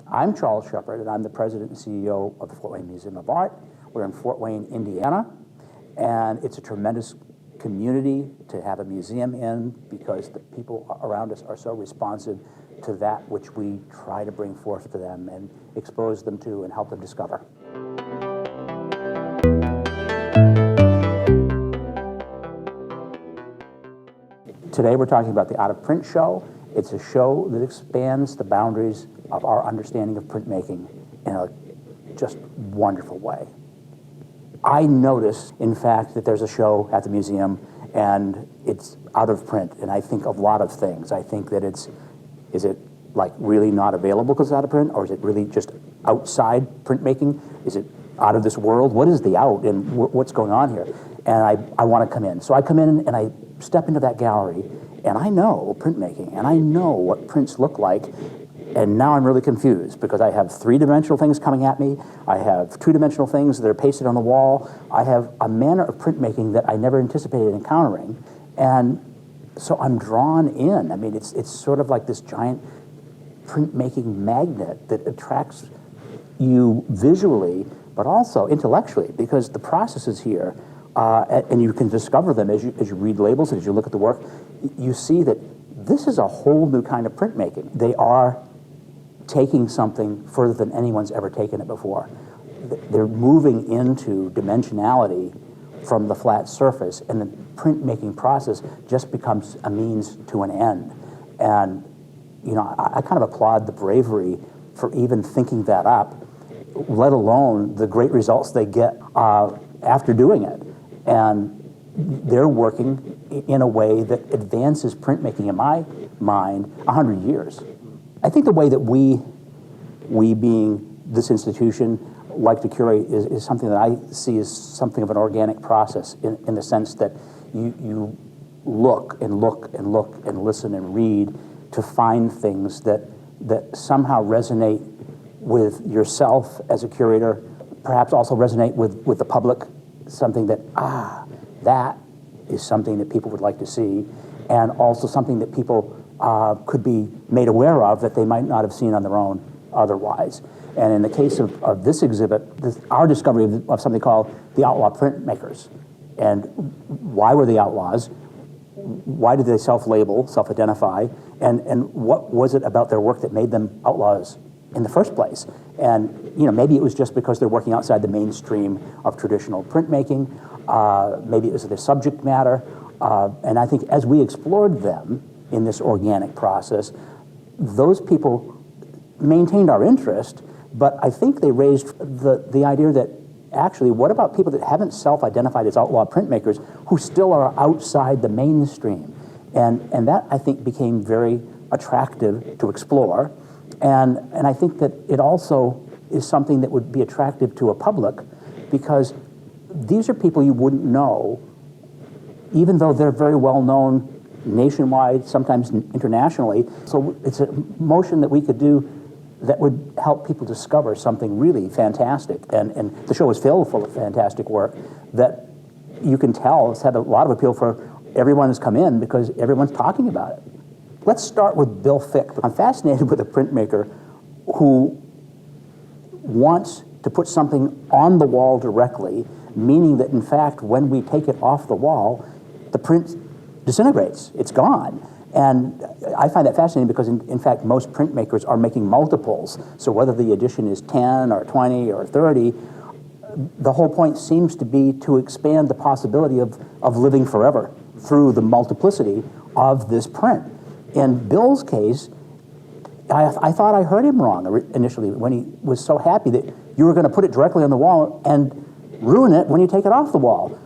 I'm Charles Shepard, and I'm the president and CEO of the Fort Wayne Museum of Art. We're in Fort Wayne, Indiana, and it's a tremendous community to have a museum in because the people around us are so responsive to that which we try to bring forth to them and expose them to and help them discover. Today we're talking about the Out of Print show. It's a show that expands the boundaries of our understanding of printmaking in a just wonderful way. I notice, in fact, that there's a show at the museum and it's out of print, and I think of a lot of things. I think that is it like really not available because it's out of print, or is it really just outside printmaking? Is it out of this world? What is the out and what's going on here? And I want to come in. So I come in and I step into that gallery, and I know printmaking, and I know what prints look like, and now I'm really confused because I have three-dimensional things coming at me, I have two-dimensional things that are pasted on the wall, I have a manner of printmaking that I never anticipated encountering, and so I'm drawn in. I mean, it's sort of like this giant printmaking magnet that attracts you visually, but also intellectually, because the processes here, and you can discover them as you read labels, as you look at the work, you see that this is a whole new kind of printmaking. They are taking something further than anyone's ever taken it before. They're moving into dimensionality from the flat surface, and the printmaking process just becomes a means to an end. And you know, I kind of applaud the bravery for even thinking that up, let alone the great results they get after doing it. And they're working in a way that advances printmaking, in my mind, 100 years. I think the way that we being this institution, like to curate is something that I see as something of an organic process in the sense that you look and look and look and listen and read to find things that somehow resonate with yourself as a curator, perhaps also resonate with the public, something that, that is something that people would like to see, and also something that people could be made aware of that they might not have seen on their own otherwise. And in the case of this exhibit, our discovery of something called the outlaw printmakers. And why were they outlaws? Why did they self-label, self-identify? And what was it about their work that made them outlaws in the first place? And you know, maybe it was just because they're working outside the mainstream of traditional printmaking. Maybe it was their subject matter. And I think as we explored them in this organic process, those people maintained our interest, but I think they raised the idea that actually, what about people that haven't self-identified as outlaw printmakers who still are outside the mainstream? And that, I think, became very attractive to explore. And I think that it also is something that would be attractive to a public, because these are people you wouldn't know, even though they're very well known nationwide, sometimes internationally. So it's a motion that we could do that would help people discover something really fantastic. And the show is filled full of fantastic work that you can tell it's had a lot of appeal for everyone who's come in because everyone's talking about it. Let's start with Bill Fick. I'm fascinated with a printmaker who wants to put something on the wall directly, meaning that in fact when we take it off the wall, the print disintegrates, it's gone. And I find that fascinating because in fact most printmakers are making multiples. So whether the edition is 10 or 20 or 30, the whole point seems to be to expand the possibility of living forever through the multiplicity of this print. In Bill's case, I thought I heard him wrong initially when he was so happy that you were going to put it directly on the wall and ruin it when you take it off the wall.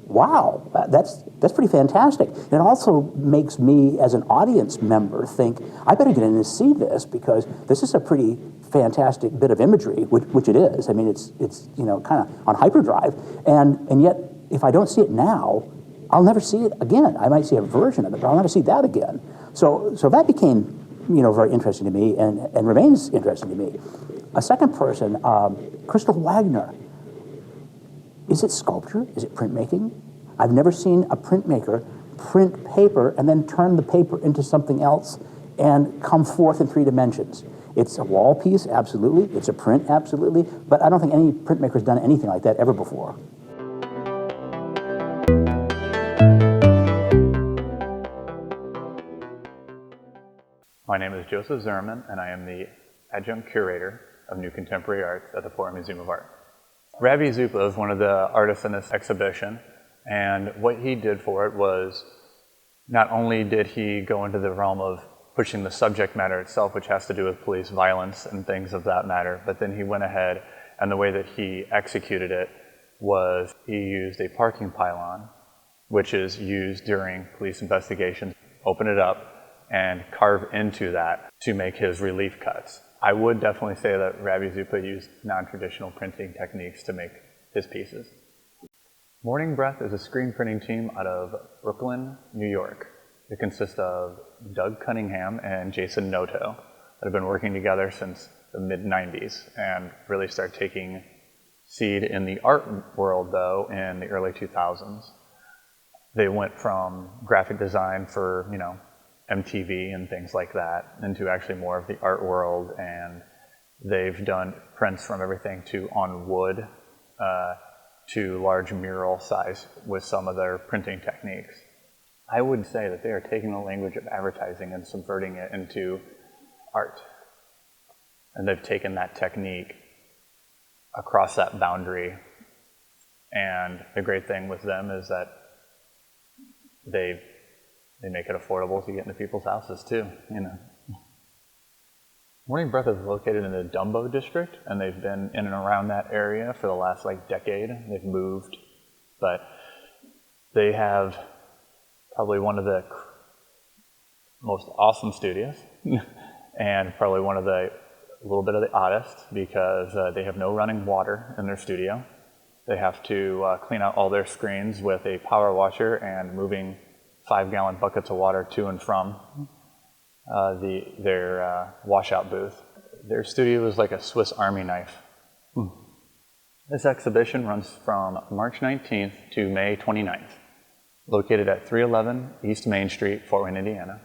Wow, that's pretty fantastic. It also makes me, as an audience member, think, I better get in and see this because this is a pretty fantastic bit of imagery, which it is. I mean, it's you know, kind of on hyperdrive. And yet, if I don't see it now, I'll never see it again. I might see a version of it, but I'll never see that again. So that became, you know, very interesting to me and remains interesting to me. A second person, Crystal Wagner. Is it sculpture? Is it printmaking? I've never seen a printmaker print paper and then turn the paper into something else and come forth in 3 dimensions. It's a wall piece, absolutely. It's a print, absolutely. But I don't think any printmaker's done anything like that ever before. My name is Joseph Zimmerman, and I am the adjunct curator of New Contemporary Arts at the Florida Museum of Art. Ravi Zupa is one of the artists in this exhibition, and what he did for it was not only did he go into the realm of pushing the subject matter itself, which has to do with police violence and things of that matter, but then he went ahead, and the way that he executed it was he used a parking pylon, which is used during police investigations, open it up, and carve into that to make his relief cuts. I would definitely say that Ravi Zupa used non-traditional printing techniques to make his pieces. Morning Breath is a screen printing team out of Brooklyn, New York. It consists of Doug Cunningham and Jason Noto that have been working together since the mid-90s and really start taking seed in the art world, though, in the early 2000s. They went from graphic design for, MTV and things like that into actually more of the art world, and they've done prints from everything to on wood to large mural size with some of their printing techniques. I would say that they are taking the language of advertising and subverting it into art. And they've taken that technique across that boundary. And the great thing with them is that they make it affordable to get into people's houses too, Morning Breath is located in the Dumbo district, and they've been in and around that area for the last decade. They've moved, but they have probably one of the most awesome studios, and probably one of a little bit of the oddest, because they have no running water in their studio. They have to clean out all their screens with a power washer and moving 5-gallon buckets of water to and from their washout booth. Their studio is like a Swiss Army knife. This exhibition runs from March 19th to May 29th, located at 311 East Main Street, Fort Wayne, Indiana.